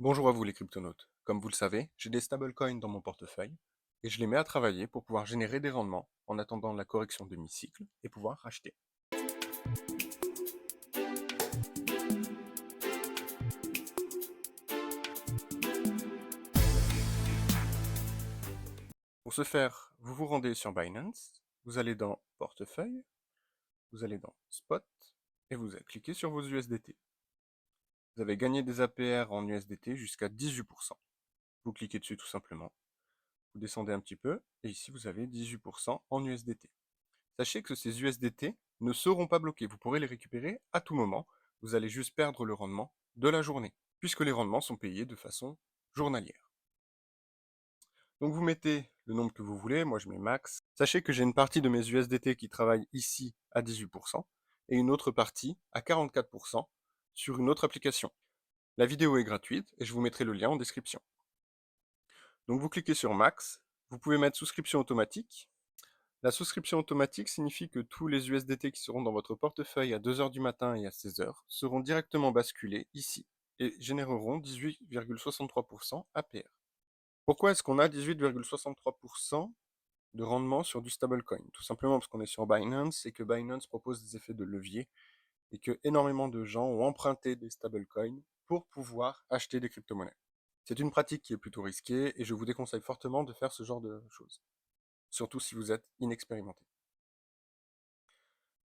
Bonjour à vous les cryptonautes. Comme vous le savez, j'ai des stablecoins dans mon portefeuille et je les mets à travailler pour pouvoir générer des rendements en attendant la correction de mi-cycle et pouvoir racheter. Pour ce faire, vous vous rendez sur Binance, vous allez dans Portefeuille, vous allez dans Spot et vous cliquez sur vos USDT. Vous avez gagné des APR en USDT jusqu'à 18%. Vous cliquez dessus tout simplement. Vous descendez un petit peu et ici vous avez 18% en USDT. Sachez que ces USDT ne seront pas bloqués. Vous pourrez les récupérer à tout moment. Vous allez juste perdre le rendement de la journée, puisque les rendements sont payés de façon journalière. Donc vous mettez le nombre que vous voulez, moi je mets max. Sachez que j'ai une partie de mes USDT qui travaille ici à 18% et une autre partie à 44% sur une autre application. La vidéo est gratuite et je vous mettrai le lien en description. Donc vous cliquez sur max, vous pouvez mettre souscription automatique. La souscription automatique signifie que tous les USDT qui seront dans votre portefeuille à 2 heures du matin et à 16 heures seront directement basculés ici et généreront 18,63% APR. Pourquoi est-ce qu'on a 18,63% de rendement sur du stablecoin? Tout simplement parce qu'on est sur Binance et que Binance propose des effets de levier et que énormément de gens ont emprunté des stablecoins pour pouvoir acheter des crypto-monnaies. C'est une pratique qui est plutôt risquée et je vous déconseille fortement de faire ce genre de choses, surtout si vous êtes inexpérimenté.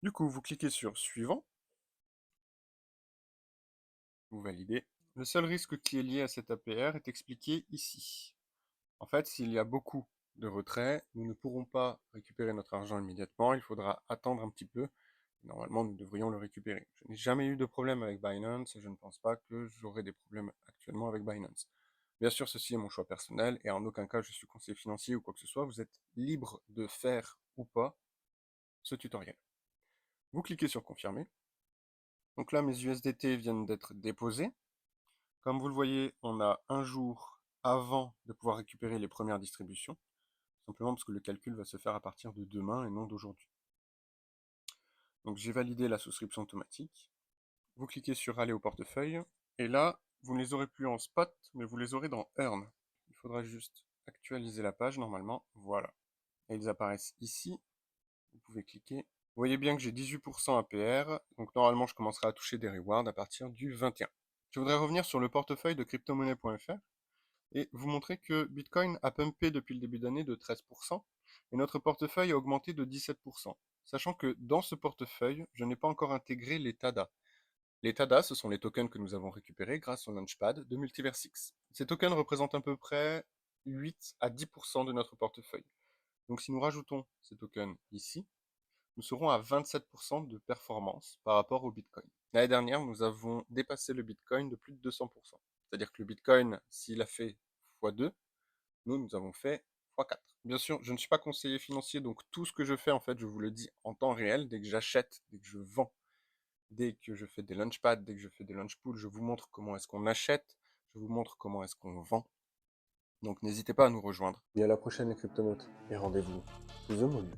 Du coup, vous cliquez sur Suivant, vous validez. Le seul risque qui est lié à cette APR est expliqué ici. En fait, s'il y a beaucoup de retraits, nous ne pourrons pas récupérer notre argent immédiatement, il faudra attendre un petit peu. Normalement, nous devrions le récupérer. Je n'ai jamais eu de problème avec Binance et je ne pense pas que j'aurai des problèmes actuellement avec Binance. Bien sûr, ceci est mon choix personnel et en aucun cas je suis conseiller financier ou quoi que ce soit. Vous êtes libre de faire ou pas ce tutoriel. Vous cliquez sur Confirmer. Donc là, mes USDT viennent d'être déposés. Comme vous le voyez, on a un jour avant de pouvoir récupérer les premières distributions, simplement parce que le calcul va se faire à partir de demain et non d'aujourd'hui. Donc j'ai validé la souscription automatique. Vous cliquez sur Aller au portefeuille, et là, vous ne les aurez plus en spot, mais vous les aurez dans Earn. Il faudra juste actualiser la page normalement, voilà. Et ils apparaissent ici, vous pouvez cliquer. Vous voyez bien que j'ai 18% APR, donc normalement je commencerai à toucher des rewards à partir du 21. Je voudrais revenir sur le portefeuille de cryptomonnaie.fr et vous montrer que Bitcoin a pumpé depuis le début d'année de 13% et notre portefeuille a augmenté de 17%. Sachant que dans ce portefeuille, je n'ai pas encore intégré les TADA. Les TADA, ce sont les tokens que nous avons récupérés grâce au Launchpad de Multiversix. Ces tokens représentent à peu près 8 à 10% de notre portefeuille. Donc si nous rajoutons ces tokens ici, nous serons à 27% de performance par rapport au Bitcoin. L'année dernière, nous avons dépassé le Bitcoin de plus de 200%. C'est-à-dire que le Bitcoin, s'il a fait x2, nous avons fait x4. Bien sûr, je ne suis pas conseiller financier, donc tout ce que je fais, en fait, je vous le dis en temps réel, dès que j'achète, dès que je vends, dès que je fais des launchpads, dès que je fais des launchpools, je vous montre comment est-ce qu'on achète, je vous montre comment est-ce qu'on vend. Donc n'hésitez pas à nous rejoindre. Et à la prochaine les cryptonautes, et rendez-vous sous The Moon.